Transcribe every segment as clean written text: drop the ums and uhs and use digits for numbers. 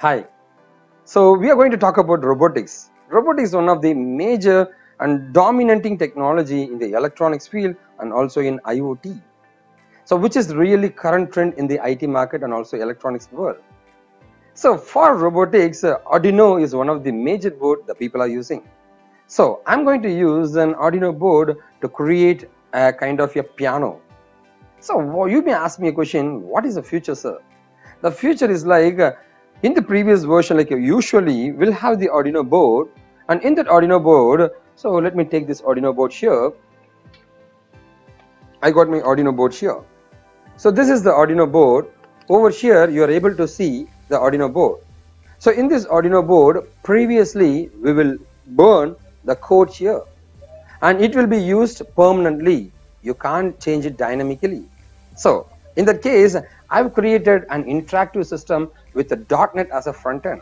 Hi. So we are going to talk about robotics. Robotics is one of the major and dominating technology in the electronics field and also in IoT. So which is really current trend in the IT market and also electronics world. So for robotics, Arduino is one of the major board that people are using. So I'm going to use an Arduino board to create a kind of a piano. So you may ask me a question, what is the future, sir? The future is like in the previous version, like usually we'll have the Arduino board, and in that Arduino board, so let me take this Arduino board here. I got my Arduino board here. So this is the Arduino board. Over here you are able to see the Arduino board. So in this Arduino board, previously we will burn the code here and it will be used permanently. You can't change it dynamically. So in that case, I've created an interactive system with a .NET as a front end.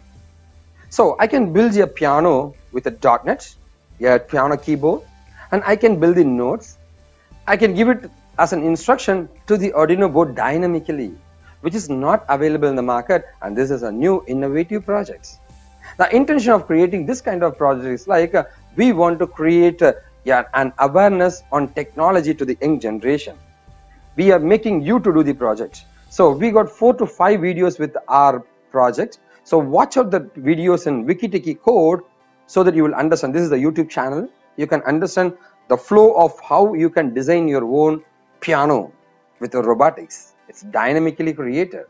So I can build a piano with a .NET, a piano keyboard, and I can build the notes. I can give it as an instruction to the Arduino board dynamically, which is not available in the market, and this is a new innovative project. The intention of creating this kind of project is like we want to create an awareness on technology to the young generation. We are making you to do the project. So we got 4 to 5 videos with our project. So watch out the videos in Wikitiki code so that you will understand. This is the YouTube channel. You can understand the flow of how you can design your own piano with the robotics. It's dynamically created.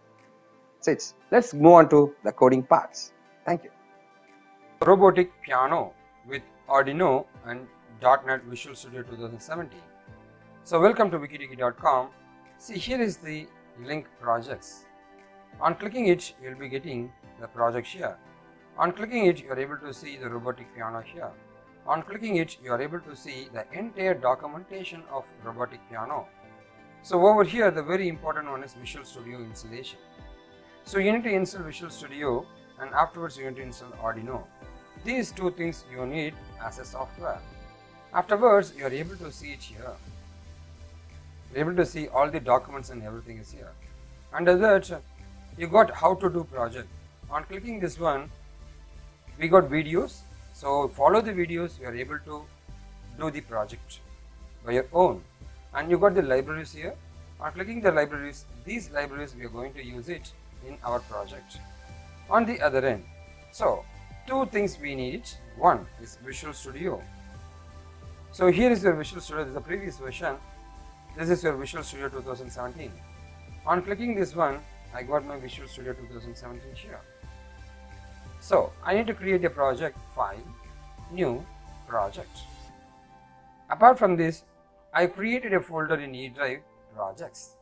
So let's move on to the coding parts. Thank you. Robotic piano with Arduino and .NET Visual Studio 2017. So welcome to wikitiki.com. See, here is the link projects. On clicking it, you will be getting the project here. On clicking it, you are able to see the robotic piano here. On clicking it, you are able to see the entire documentation of robotic piano. So over here, the very important one is Visual Studio installation. So you need to install Visual Studio and afterwards you need to install Arduino. These two things you need as a software. Afterwards, you are able to see it here. You are able to see all the documents and everything is here. Under that, you got how to do project. On clicking this one, we got videos. So follow the videos, you are able to do the project by your own. And you got the libraries here. On clicking the libraries, these libraries we are going to use it in our project. On the other end, so two things we need. One is Visual Studio. So here is your Visual Studio. This is the previous version. This is your Visual Studio 2017. On clicking this one, I got my Visual Studio 2017 here. So I need to create a project, file, new project. Apart from this, I created a folder in E drive, projects.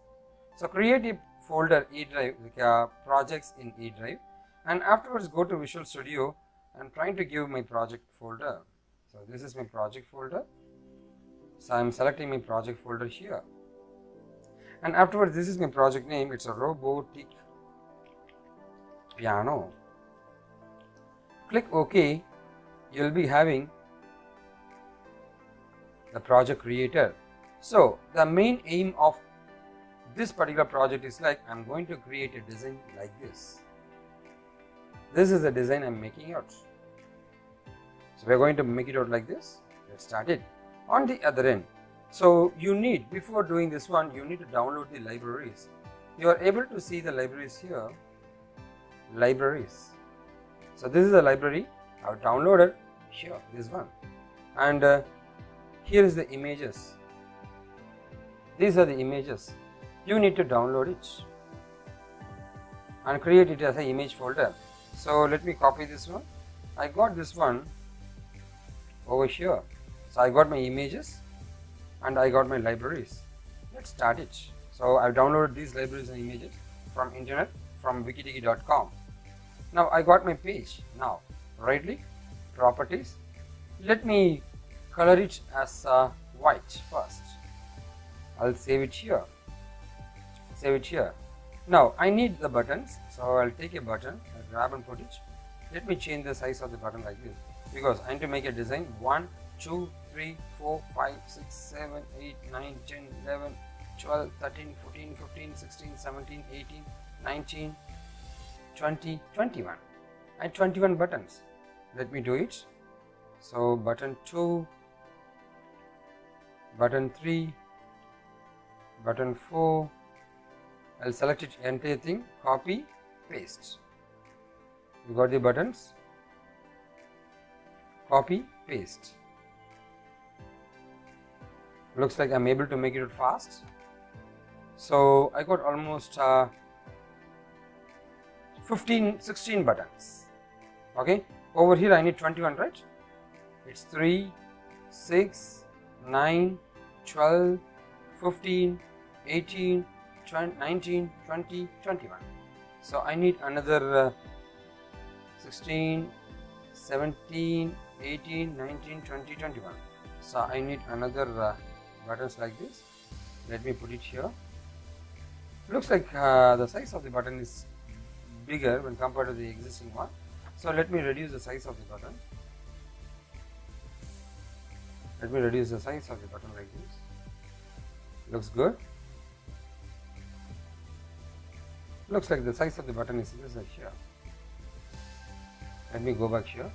So create a folder E drive, projects in E drive, and afterwards go to Visual Studio and trying to give my project folder. So this is my project folder. So I am selecting my project folder here. And afterwards, this is my project name. It's a Robotic Piano. Click OK. You'll be having the project creator. So the main aim of this particular project is like I'm going to create a design like this. This is the design I'm making out. So we're going to make it out like this. Let's start it. On the other end, so you need, before doing this one, you need to download the libraries. You are able to see the libraries here. Libraries. So this is the library I've downloaded here, this one. And here is the images. These are the images. You need to download it and create it as an image folder. So let me copy this one. I got this one over here. So I got my images and I got my libraries. Let's start it. So I've downloaded these libraries and images from internet, from wikitiki.com. Now I got my page. Now right click, properties. Let me color it as white first. I'll save it here. Save it here. Now I need the buttons, so I'll take a button, I'll grab and put it. Let me change the size of the button like this because I need to make a design. 1, 2, 3, 4, 5, 6, 7, 8, 9, 10, 11, 12, 13, 14, 15, 16, 17, 18, 19, 20, 21. I have 21 buttons. Let me do it. So button 2, button 3, button 4, I'll select it entire thing, copy, paste. You got the buttons, copy, paste. Looks like I'm able to make it fast. So I got almost 16 buttons. Okay, over here I need 21, right? It's 3, 6, 9, 12, 15, 18, 19, 20, 21. So I need another 16, 17, 18, 19, 20, 21. So I need another buttons like this. Let me put it here. Looks like the size of the button is bigger when compared to the existing one. So let me reduce the size of the button. Let me reduce the size of the button like this. Looks good. Looks like the size of the button is like here. Let me go back here.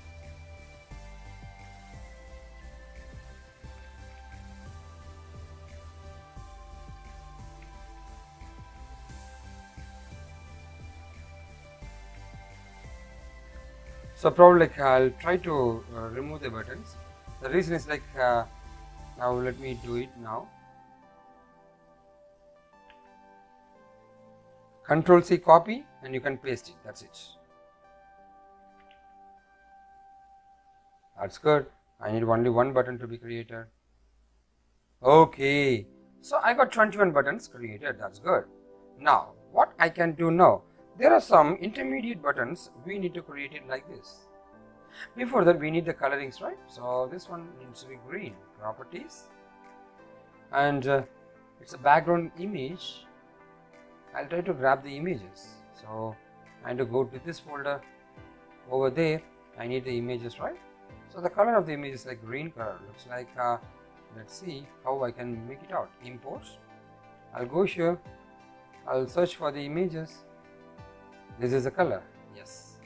So probably like I'll try to remove the buttons. The reason is like now let me do it now. Control C, copy, and you can paste it. That's it. That's good. I need only one button to be created. Okay. So I got 21 buttons created. That's good. Now what I can do now? There are some intermediate buttons. We need to create it like this. Before that, we need the colorings, right? So this one needs to be green. Properties, and it's a background image. I'll try to grab the images. So I need to go to this folder. Over there, I need the images, right? So the color of the image is like green color. Looks like let's see how I can make it out. Import. I'll go here. I'll search for the images. This is the color. Yes.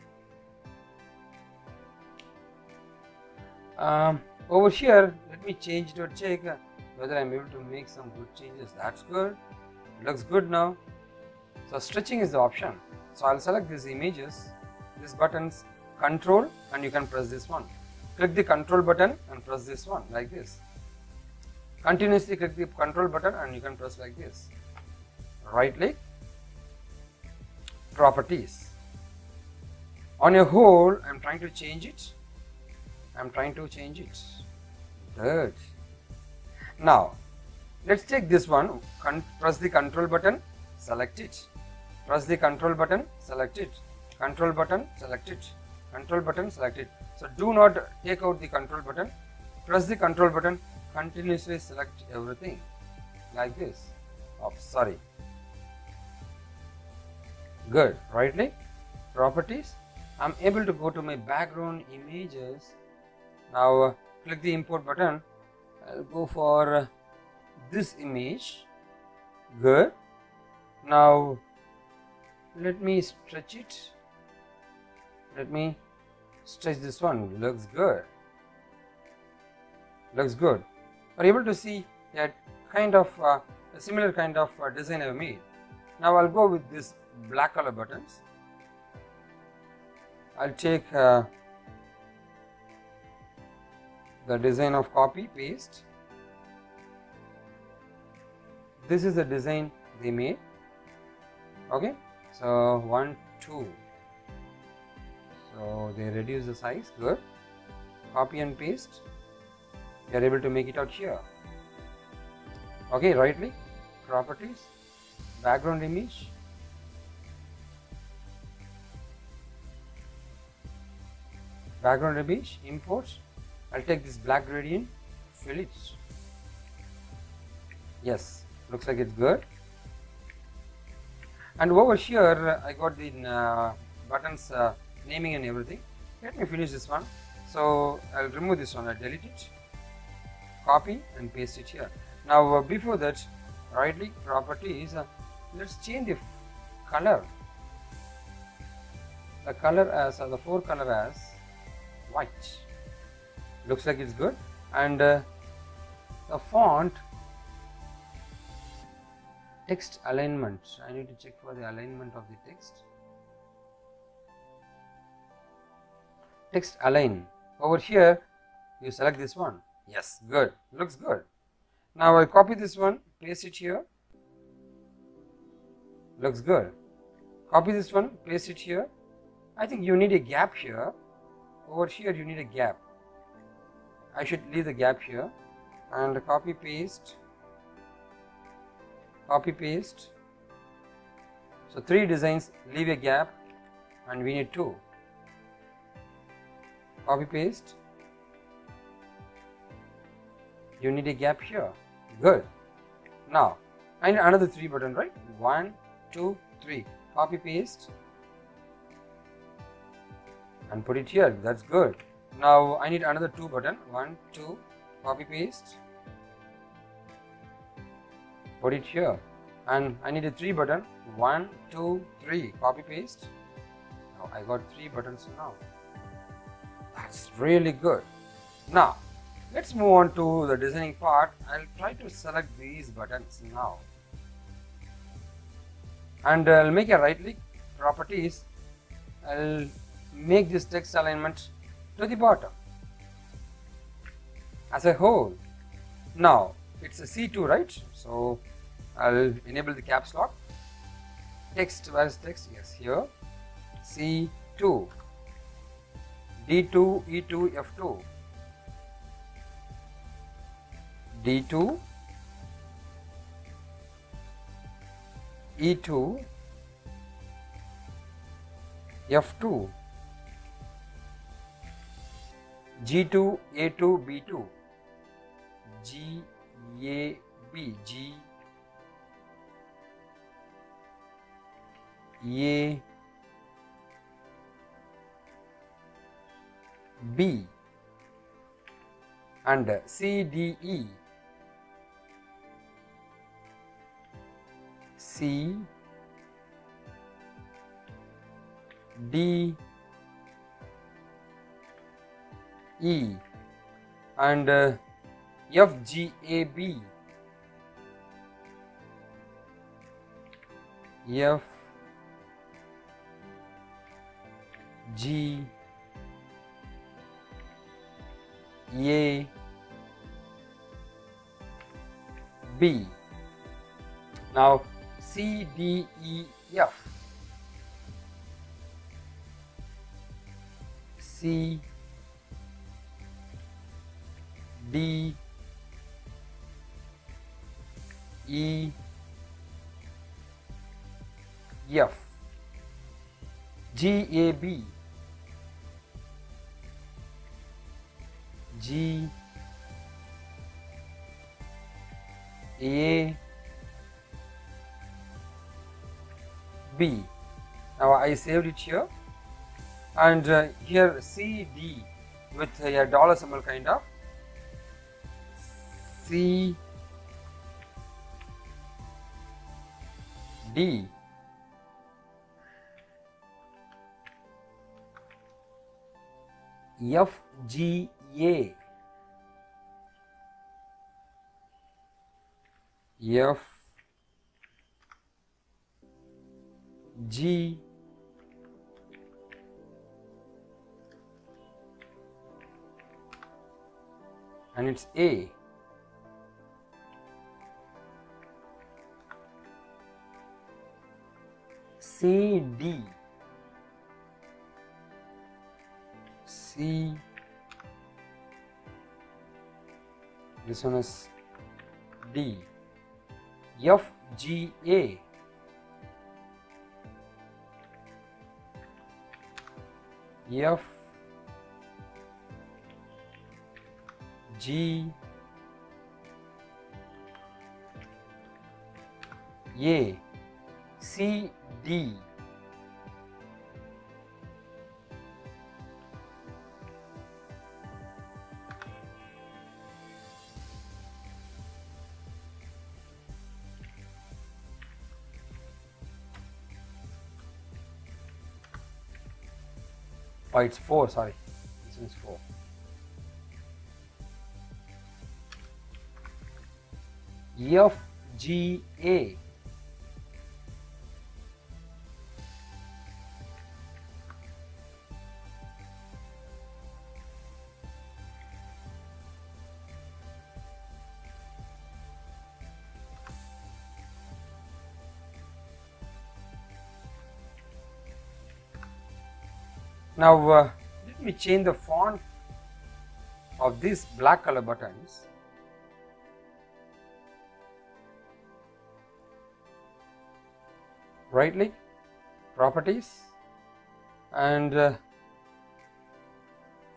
Over here, let me change to check whether I'm able to make some good changes. That's good. It looks good now. So stretching is the option. So I'll select these images, these buttons, control, and you can press this one. Click the control button and press this one like this. Continuously click the control button and you can press like this. Right click. Properties. On a whole, I'm trying to change it. Good. Now, let's take this one. Press the control button, select it. Press the control button, select it. Control button, select it. Control button, select it. So do not take out the control button. Press the control button, continuously select everything like this. Oh, sorry. Good. Right click, properties. I'm able to go to my background images. Now click the import button. I'll go for this image. Good. Now let me stretch it. Let me stretch this one. Looks good. Looks good. We're able to see that kind of a similar kind of design I've made. Now I'll go with this black color buttons. I'll take the design of copy, paste. This is the design they made. Okay, so 1, 2. So they reduce the size. Good. Copy and paste. You are able to make it out here. Okay, right click, properties, background image. Background image, import. I'll take this black gradient, fill it. Yes, looks like it's good. And over here, I got the buttons naming and everything. Let me finish this one. So I'll remove this one. I'll delete it, copy and paste it here. Now before that, right click, properties. Let's change the color. the color as the forecolor as white. Looks like it's good. And the font text alignment, I need to check for the alignment of the text. Text align, over here you select this one. Yes, good, looks good. Now I copy this one, paste it here. Looks good. Copy this one, paste it here. I think you need a gap here. Over here you need a gap. I should leave the gap here. And copy paste. Copy paste. So 3 designs, leave a gap, and we need 2. Copy paste. You need a gap here. Good. Now I need another 3 button, right? 1, 2, 3. Copy paste and put it here. That's good. Now I need another 2 button. 1, 2. Copy paste. Put it here. And I need a 3 button. 1, 2, 3. Copy paste. Now I got 3 buttons now. That's really good. Now let's move on to the designing part. I'll try to select these buttons now. And I'll make a right click, properties. I'll make this text alignment to the bottom as a whole. Now it's a C2, right? So I'll enable the caps lock. Text, where is text? Yes, here. C2, D2, E2, F2, D2, E2, F2, G2, A2, B2, G, A, B, G, A, B, and C, D, E, C, D, E, and F, G, A, B, F, G, A, B. Now C, D, E, F, C, D, E, F, G, A, B, G, A, B. Now I saved it here, and here C, D with a dollar symbol kind of. C, D, F, G, A, F, G, and it's A, C, D, C, this one is D, F, G, A, F, G, A, C, D, Oh, it's 4, sorry, this is 4. FGA. Now let me change the font of these black color buttons. Right click, properties, and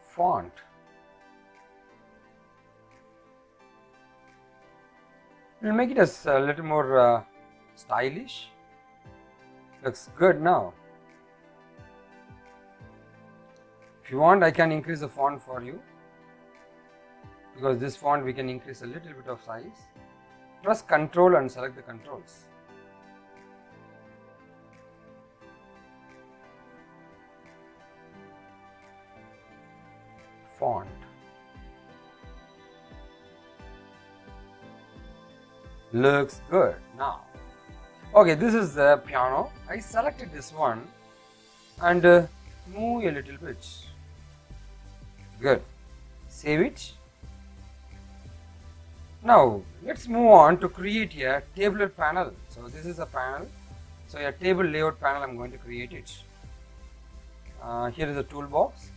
font. We'll make it as a little more stylish. Looks good now. If you want, I can increase the font for you, because this font we can increase a little bit of size. Press Ctrl and select the controls. Font. Looks good now. Okay, this is the piano. I selected this one and move a little bit. Good. Save it. Now let's move on to create a tabular panel. So this is a panel. So a table layout panel, I'm going to create it. Here is the toolbox.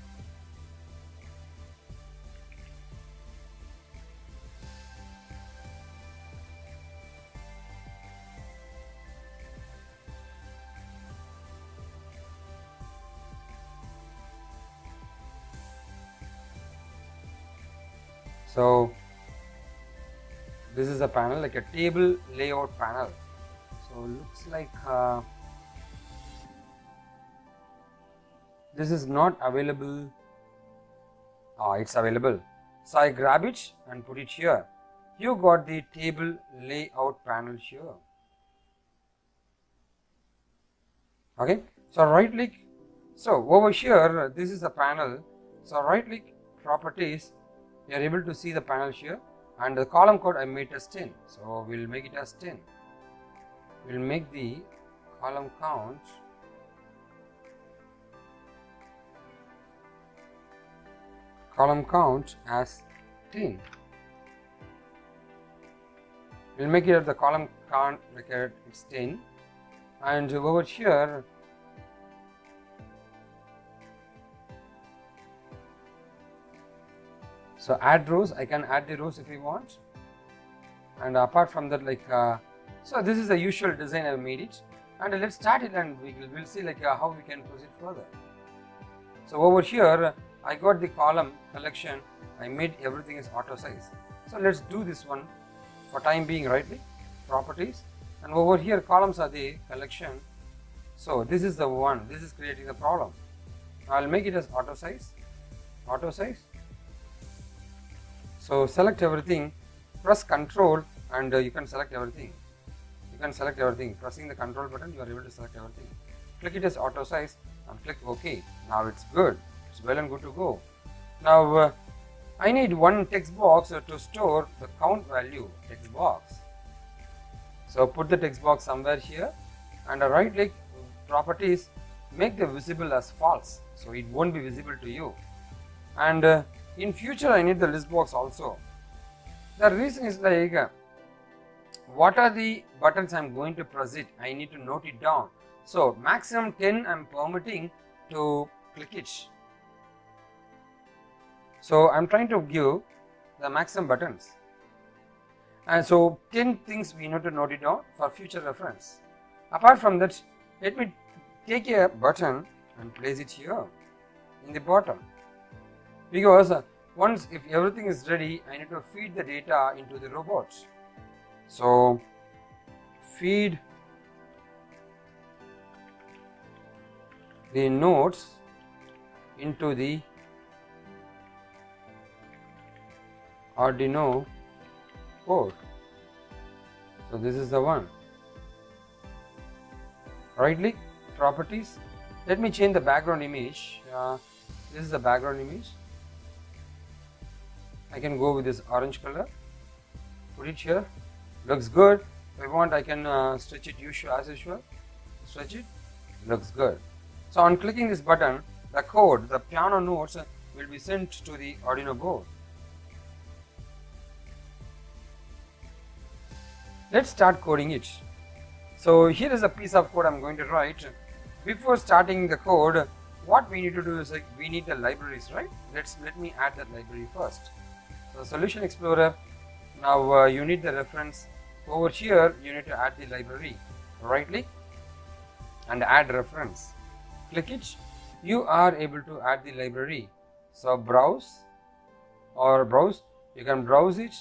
So this is a panel, like a table layout panel. So looks like this is not available. It's available. So I grab it and put it here. You got the table layout panel here. Okay. So right click. So over here, this is a panel. So right click, properties. You are able to see the panel here, and the column code I made as 10. So we'll make it as 10. We'll make the column count as 10. We'll make it the column count like it's 10, and over here so add rows, I can add the rows if you want, and apart from that, like so this is the usual design I made it, and let's start it and we'll see like how we can proceed further. So over here I got the column collection, I made everything is auto size. So let's do this one for time being. Right click, properties, and over here columns are the collection. So this is the one, this is creating the problem. I'll make it as auto size. So select everything, press Ctrl, and you can select everything. Pressing the Ctrl button, you are able to select everything. Click it as auto size and click OK. Now it's good. It's well and good to go. Now I need one text box to store the count value text box. So put the text box somewhere here, and right click, properties, make the visible as false, so it won't be visible to you. And in future I need the list box also. The reason is like what are the buttons I'm going to press it, I need to note it down. So maximum 10 I'm permitting to click it. So I'm trying to give the maximum buttons, and so 10 things we need to note it down for future reference. Apart from that, let me take a button and place it here in the bottom, because once if everything is ready, I need to feed the data into the robot. So feed the notes into the Arduino board. So this is the one. Right click, properties. Let me change the background image. This is the background image. I can go with this orange color, put it here, looks good. If I want, I can stretch it as usual, stretch it, looks good. So on clicking this button, the code, the piano notes will be sent to the Arduino board. Let's start coding it. So here is a piece of code I'm going to write. Before starting the code, what we need to do is we need the libraries, right? Let me add that library first. So Solution Explorer, now you need the reference. Over here you need to add the library. Right click and add reference. Click it. You are able to add the library. So browse, you can browse it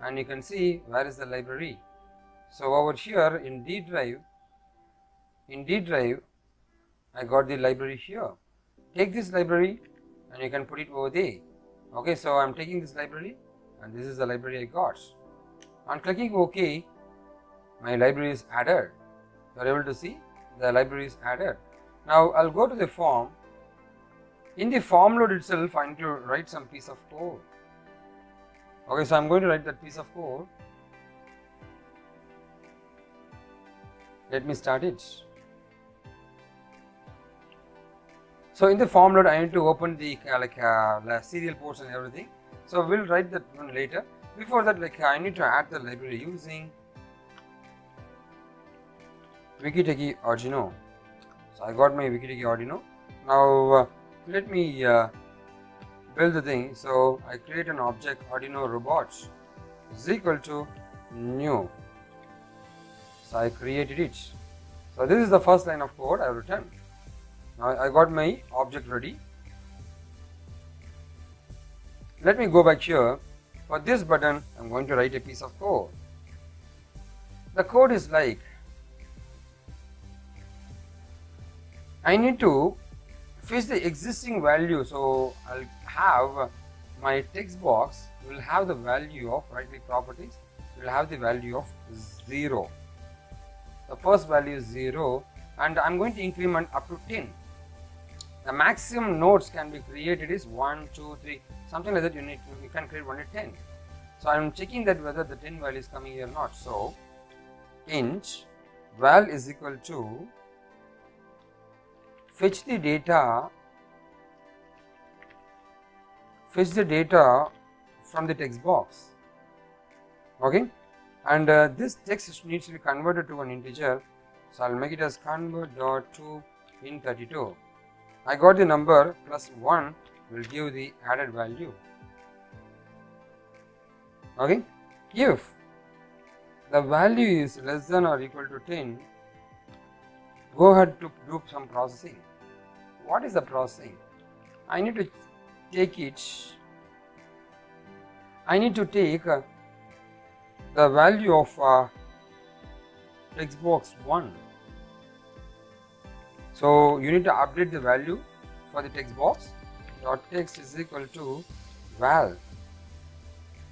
and you can see where is the library. So over here in D drive, I got the library here. Take this library and you can put it over there. Okay, so I'm taking this library and this is the library I got. On clicking OK, my library is added. You are able to see the library is added. Now I'll go to the form. In the form load itself, I need to write some piece of code. Okay, so I'm going to write that piece of code. Let me start it. So in the form load, I need to open the serial ports and everything. So we'll write that one later. Before that, I need to add the library using Wikiteki Arduino. So I got my Wikiteki Arduino. Now let me build the thing. So I create an object Arduino robots is equal to new. So I created it. So this is the first line of code I have written. Now I got my object ready. Let me go back here. For this button, I'm going to write a piece of code. The code is like, I need to fetch the existing value. So I'll have my text box will have the value of right-click properties, will have the value of 0. The first value is 0 and I'm going to increment up to 10. The maximum nodes can be created is 1, 2, 3, something like that. You can create only 10. So I am checking that whether the 10 value is coming here or not. So int val is equal to fetch the data from the text box. Okay, and this text needs to be converted to an integer. So I'll make it as convert.to int32. I got the number plus 1 will give the added value. Okay, if the value is less than or equal to 10, go ahead to do some processing. What is the processing? I need to take the value of text box 1. So you need to update the value for the text box. Dot text is equal to val.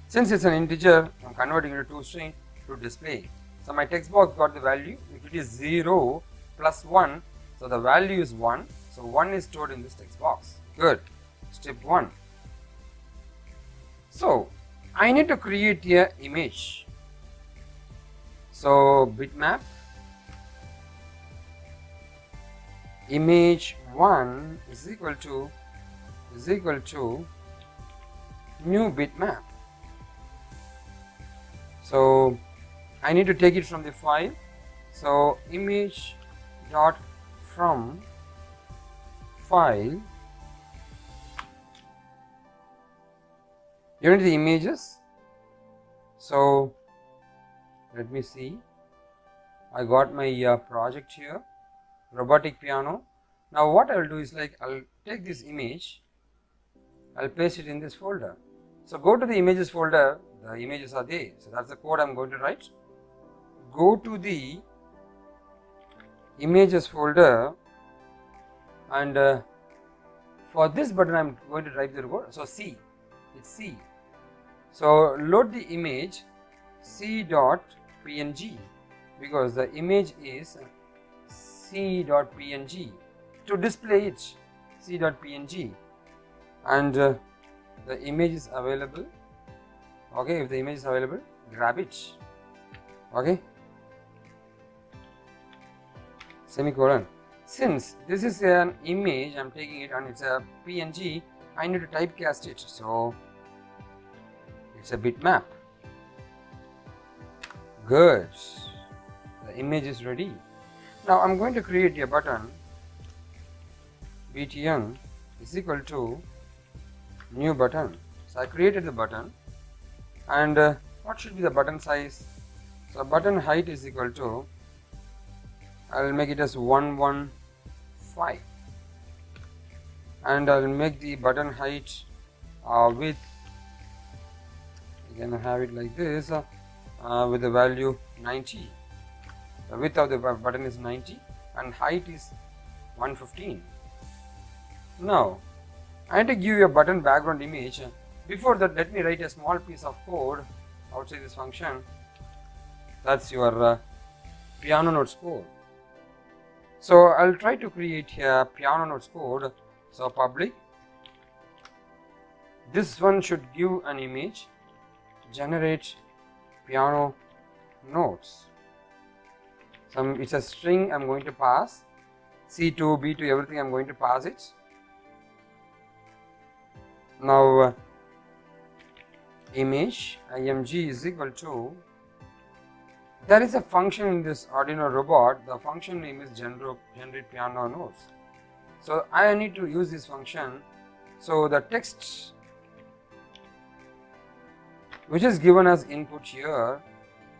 Since it's an integer, I'm converting it to string to display. So my text box got the value. If it is 0 plus 1, so the value is 1. So 1 is stored in this text box. Good. Step 1. So I need to create an image. So bitmap image 1 is equal to new bitmap. So I need to take it from the file. So image dot from file, you need the images. So let me see, I got my project here, robotic piano. Now what I will do is I'll take this image, I'll paste it in this folder. So go to the images folder, the images are there. So that's the code I'm going to write. Go to the images folder and for this button I'm going to write the code. So C, it's C. So load the image c.png because the image is c.png. To display it, c.png. and the image is available. Okay, if the image is available, grab it. Okay, semicolon. Since this is an image, I'm taking it and it's a PNG, I need to typecast it, so it's a bitmap. Good, the image is ready. Now I'm going to create a button. btn is equal to new button. So I created the button, and what should be the button size? So button height is equal to, I'll make it as 115, and I'll make the button height width, you can have it like this, with the value 90. The width of the button is 90 and height is 115. Now I need to give you a button background image. Before that, let me write a small piece of code outside this function. That's your piano notes code. So I'll try to create a piano notes code. So public, this one should give an image, generate piano notes. It's a string I'm going to pass, C2, B2, everything I'm going to pass it. Now image img is equal to, there is a function in this Arduino robot, the function name is generate piano notes. So I need to use this function. So the text which is given as input here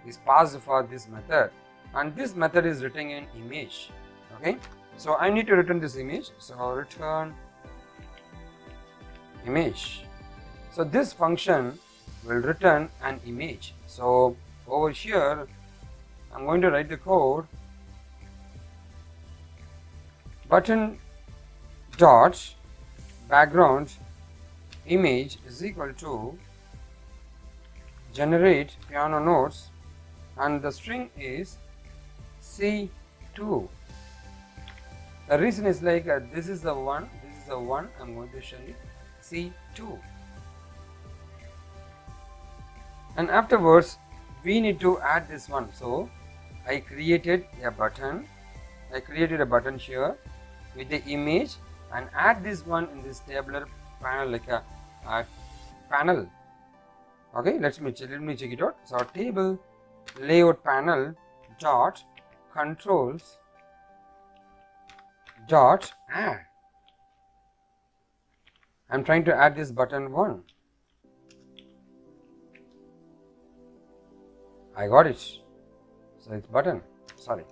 is passed for this method, and this method is returning an image. Okay, so I need to return this image, so return image. So this function will return an image. So over here I'm going to write the code, button dot background image is equal to generate piano notes, and the string is C2. The reason is like this is the one, I'm going to show you C2, and afterwards we need to add this one. So I created a button, here with the image, and add this one in this tabular panel, like a panel. Okay, let me check it out. So table layout panel dot controls dot add. I'm trying to add this button 1. I got it. So it's button. Sorry.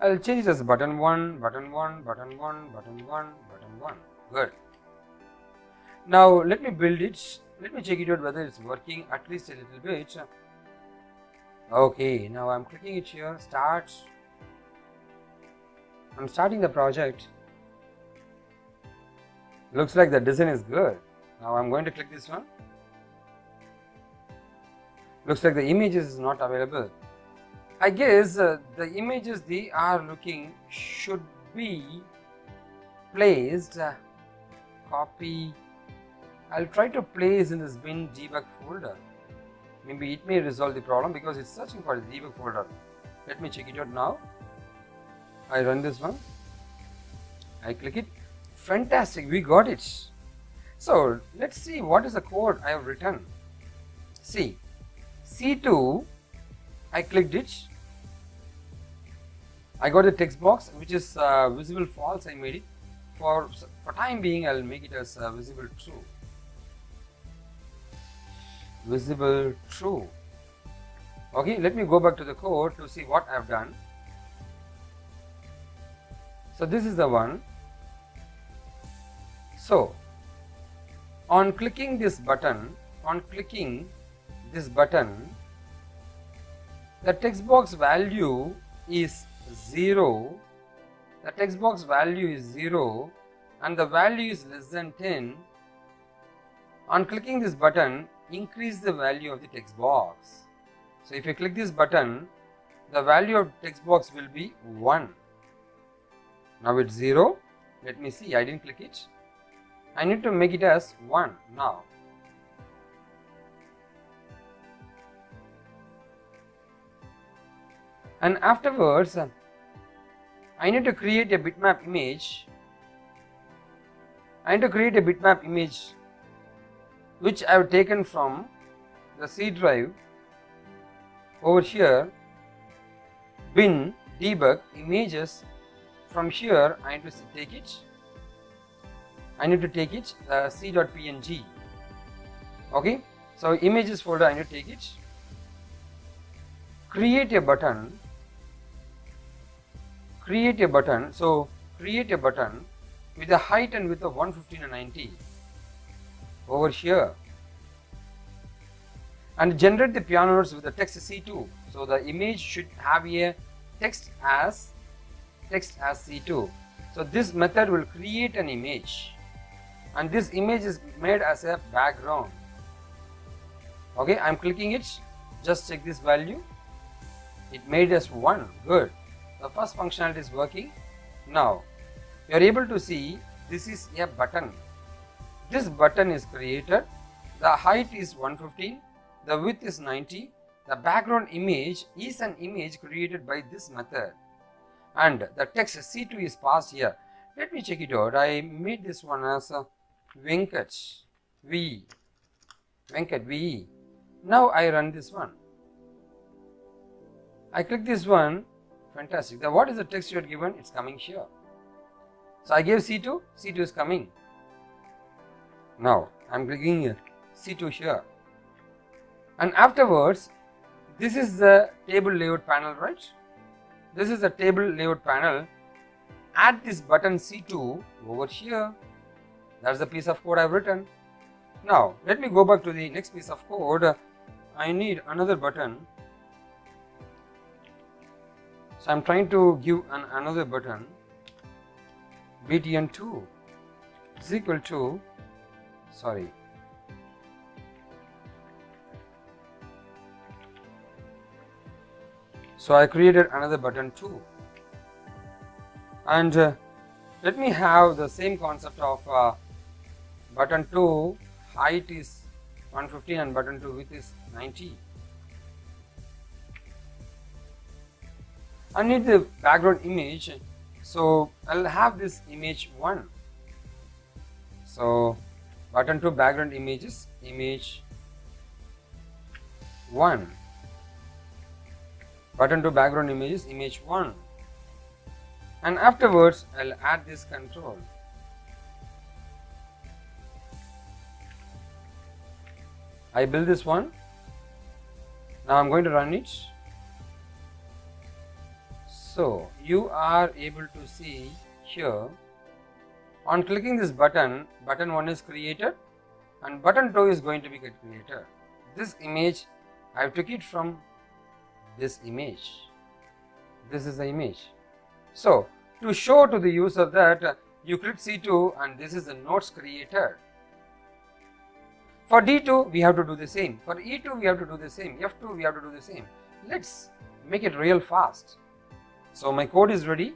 I'll change this button 1, button 1, button 1, button 1, button 1. Good. Now let me build it. Let me check it out whether it's working at least a little bit. Okay, now I'm clicking it here. Start. I'm starting the project. Looks like the design is good. Now I'm going to click this one. Looks like the images is not available. I guess the images they are looking should be placed. Copy. I'll try to place in this bin debug folder. Maybe it may resolve the problem because it's searching for the debug folder. Let me check it out now. I run this one. I click it. Fantastic, we got it. So let's see what is the code I have written. See, C2, I clicked it. I got the text box which is visible false. I made it. For time being, I'll make it as visible true. Visible true. Okay, let me go back to the code to see what I've done. So this is the one. So on clicking this button, the text box value is 0. The text box value is 0 and the value is less than 10. On clicking this button, increase the value of the text box. So if you click this button, the value of text box will be 1. Now it's 0. Let me see, I didn't click it. I need to make it as 1 now. And afterwards, I need to create a bitmap image. I need to create a bitmap image which I have taken from the C drive. Over here, bin debug images. From here, I need to take it. I need to take it c.png. Okay, so images folder, I need to take it. Create a button. Create a button. So create a button with a height and width of 115 and 90 over here, and generate the piano notes with the text C2. So the image should have a text as C2. So this method will create an image, and this image is made as a background. Okay, I'm clicking it. Just check this value. It made us 1. Good. The first functionality is working. Now you are able to see this is a button. This button is created. The height is 115. The width is 90. The background image is an image created by this method, and the text C2 is passed here. Let me check it out. I made this one as a Venkat V. Now I run this one. I click this one. Fantastic. Now what is the text you are given? It's coming here. So I gave C2. C2 is coming. Now I'm clicking here. C2 here. And afterwards, this is the table layout panel, right? This is the table layout panel. Add this button C2 over here. That's the piece of code I've written. Now let me go back to the next piece of code. I need another button. So I'm trying to give another button. btn2 is equal to, sorry, so I created another button 2, and let me have the same concept of button 2 height is 115 and button 2 width is 90. I need the background image, so I'll have this image 1. So button 2 background image is image 1. Button 2 background image is image 1. And afterwards I'll add this control. I build this one. Now I'm going to run it. So you are able to see here, on clicking this button, button 1 is created and button 2 is going to be created. This image, I took it from this image. This is the image. So to show to the user that you click C2 and this is the notes created. For D2 we have to do the same. For E2 we have to do the same. F2 we have to do the same. Let's make it real fast. So my code is ready.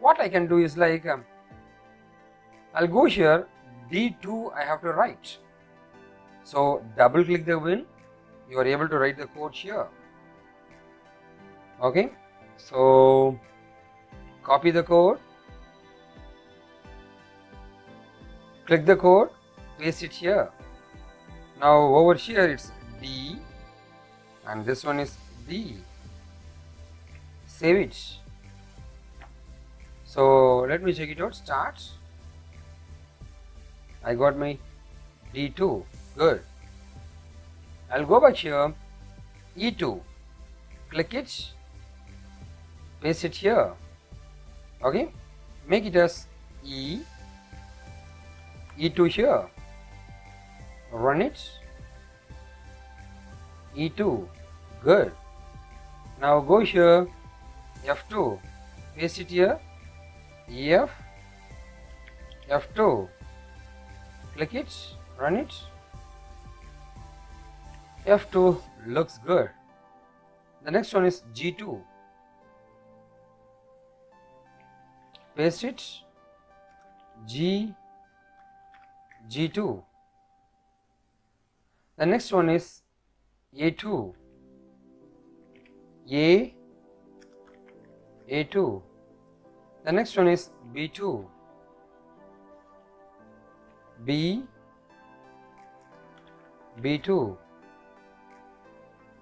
What I can do is like, I'll go here, D2 I have to write. So double click the win, you are able to write the code here. Okay, so copy the code, click the code, paste it here. Now over here it's D and this one is D. Save it. So let me check it out. Start. I got my D2. Good. I'll go back here. E2. Click it. Paste it here. Okay. Make it as E. E2 here. Run it. E2. Good. Now go here. F2, paste it here, EF, F2, click it, run it, F2 looks good. The next one is G2, paste it, G, G2. The next one is A2. A2. The next one is B2. B2.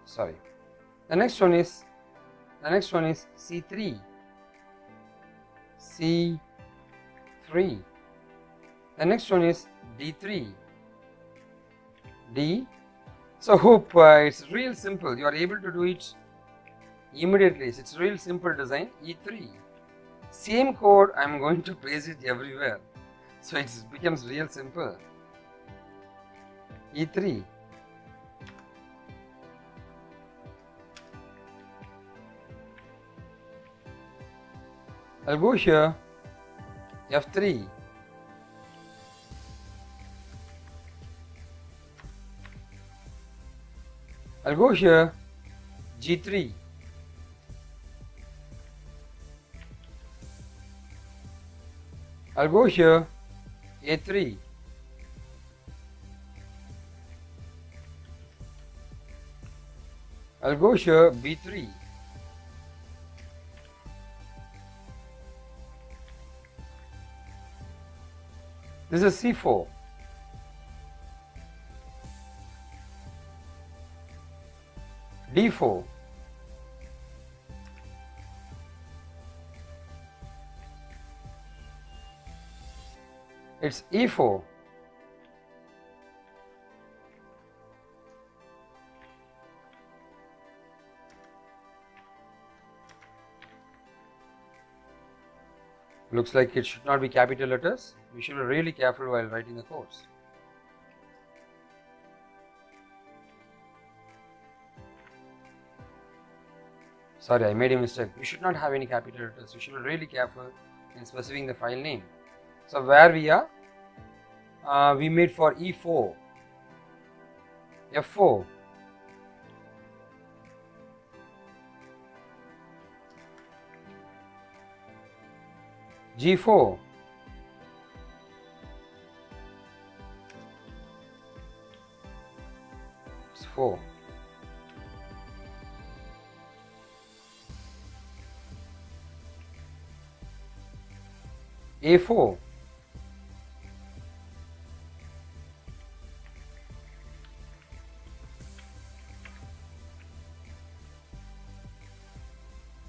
Sorry. The next one is C3. C3. The next one is D3. D. So hope it's real simple. You are able to do it immediately. It's real simple design. E3. Same code I am going to paste it everywhere. So it becomes real simple. E3. I'll go here. F3. I'll go here. G3. I'll go here. A3. I'll go here. B3. This is C4. D4. It's E4. Looks like it should not be capital letters. We should be really careful while writing the codes. Sorry, I made a mistake. We should not have any capital letters. We should be really careful in specifying the file name. So where we are, we made for E4, F4, G4, it's 4, A4,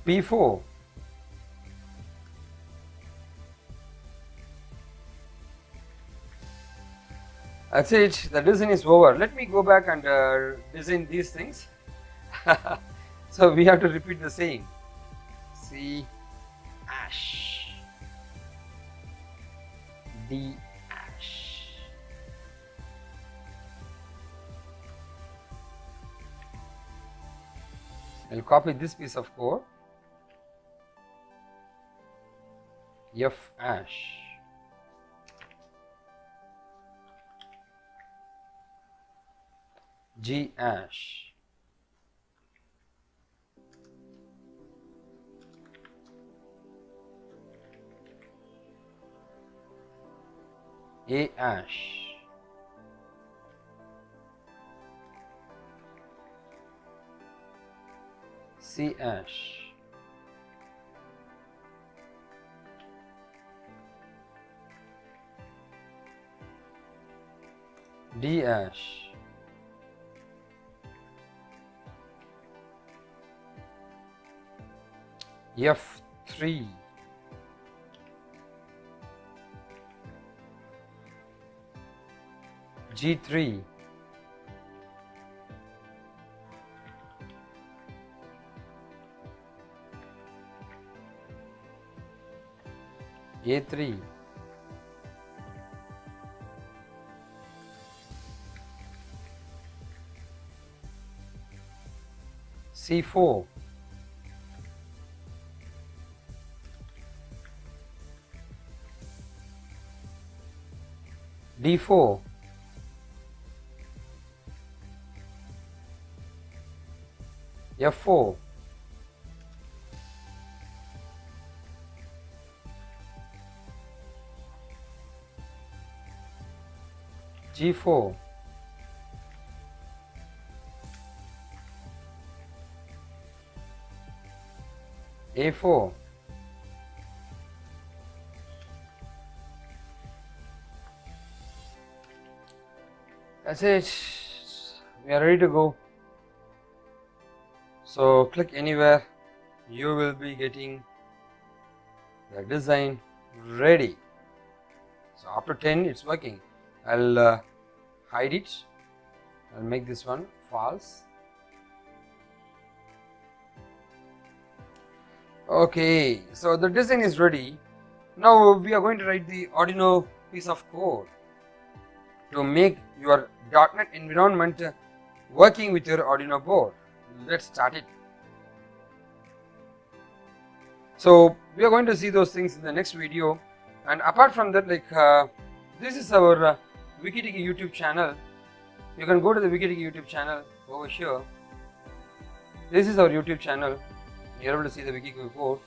P4, that's it, the design is over. Let me go back and design these things. So we have to repeat the same. C ash, D ash, I'll copy this piece of code. F ash, G ash, A ash, C ash, D ash, F3, G3, A3, C4, D4, F4, G4, A4, that's it, we are ready to go. So click anywhere, you will be getting the design ready. So after 10 it's working. I'll hide it. I'll make this one false. Okay, so the design is ready. Now we are going to write the Arduino piece of code to make your .NET environment working with your Arduino board. Let's start it. So we are going to see those things in the next video, and apart from that, this is our Wikitiki YouTube channel. You can go to the Wikitiki YouTube channel over here. This is our YouTube channel. You are able to see the Wikitiki code.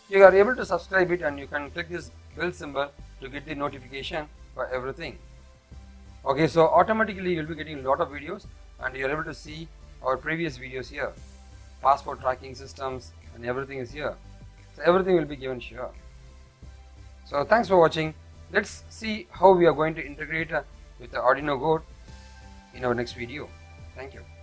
You are able to subscribe it, and you can click this bell symbol to get the notification for everything. Okay, so automatically you will be getting a lot of videos, and you are able to see our previous videos here. Passport tracking systems and everything is here. So everything will be given here. So thanks for watching. Let's see how we are going to integrate with the Arduino board in our next video. Thank you.